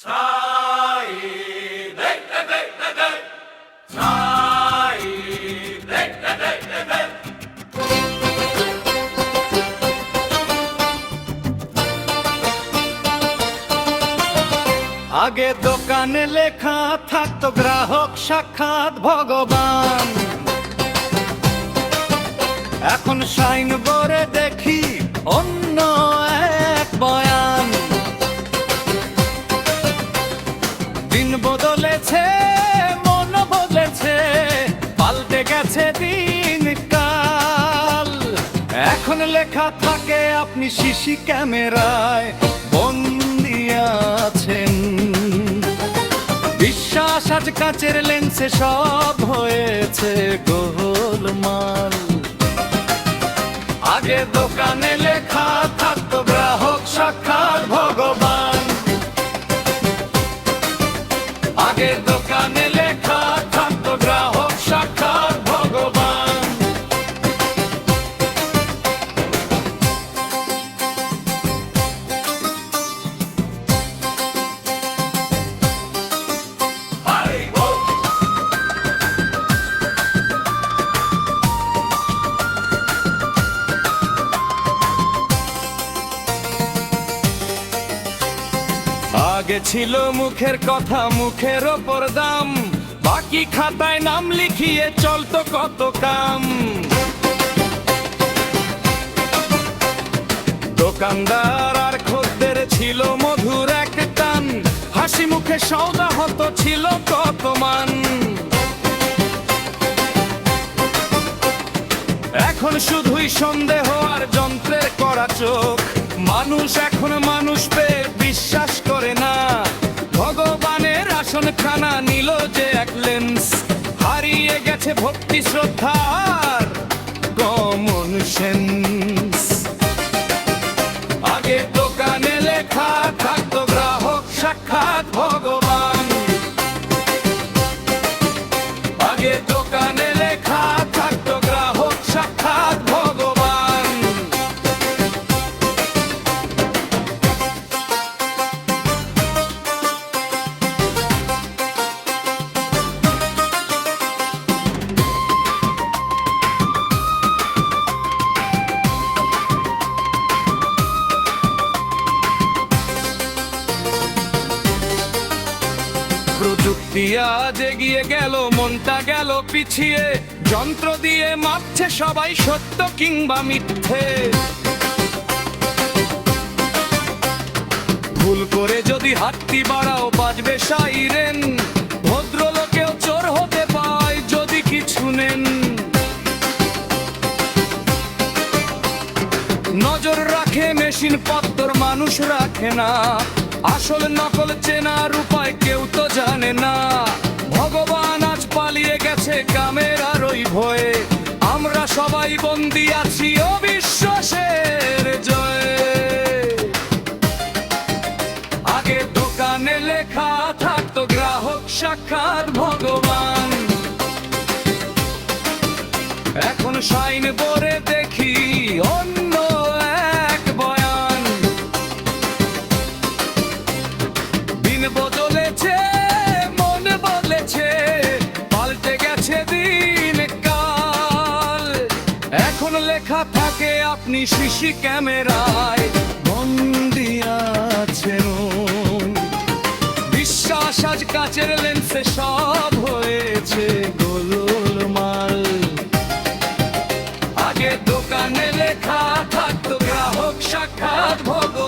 আগে দোকানে লেখা থাকতো গ্রাহক সাক্ষাৎ ভগবান, এখন সাইন বোর্ডে দেখি অন্য এক বয়ান। দিন বদলেছে, মন বদলেছে, পাল্টে গেছে দিন কাল। এখন লেখা থাকে আপনি সিসি ক্যামেরায় বন্দী আছেন। বিশ্বাস আজ কাচের লেন্সে সব হয়েছে গোলমাল। আগে দোকানে লেখা থাকতো গ্রাহক সাক্ষাৎ ভগবান, আগে দোকানে লেখা থাকতো গ্রাহক সাক্ষাৎ ভগবান। আগে ছিল মুখের কথা মুখের ওপর দাম, বাকি খাতায় নাম লিখিয়ে চলতো কত কাম। দোকানদার আর খদ্দের ছিল মধুর এক টান, হাসি মুখে সওদা হতো ছিল কত মান। এখন শুধুই সন্দেহ আর যন্ত্রের করা চোখ, মানুষ এখন মানুষ পেয়ে বিশ্বাস করে না। ভগবানের আসন খানা নিল যে এক লেন্স, হারিয়ে গেছে ভক্তি শ্রদ্ধা আর কমন সেন্স। আগে দোকানে লেখা থাকতো গ্রাহক সাক্ষাৎ ভগবান, আগে দোকানে লেখা থাকতো গ্রাহক সাক্ষাৎ ভগবান। প্রযুক্তি আজ এগিয়ে গেল, মনটা গেল পিছিয়ে, যন্ত্র দিয়ে মাপছে সবাই সত্য কিংবা মিথ্যে। ভুল করে যদি হাতটি বাড়াও বাজবে সাইরেন, ভদ্রলোকেও চোর হতে পায় যদি কিছু নেন। নজর রাখে মেশিন পত্তর, মানুষ রাখে না, আসল নকল চেনার উপায় কেউ তো জানে না। ভগবান আজ পালিয়ে গেছে ক্যামেরার ওই ভয়ে, আমরা সবাই বন্দী আছি অবিশ্বাসের জয়ে। আগে দোকানে লেখা থাকতো গ্রাহক সাক্ষাৎ ভগবান, এখন সাইন বোর্ডে দেখি অন্য এক বয়ান। দিন বদলেছে, মন বদলেছে, পাল্টে গেছে দিন কাল। এখন লেখা থাকে আপনি সিসি ক্যামেরায় বন্দী আছেন। বিশ্বাস আজ কাচের লেন্সে সব হয়েছে গোলমাল। আগে দোকানে লেখা থাকতো গ্রাহক সাক্ষাৎ ভগবান।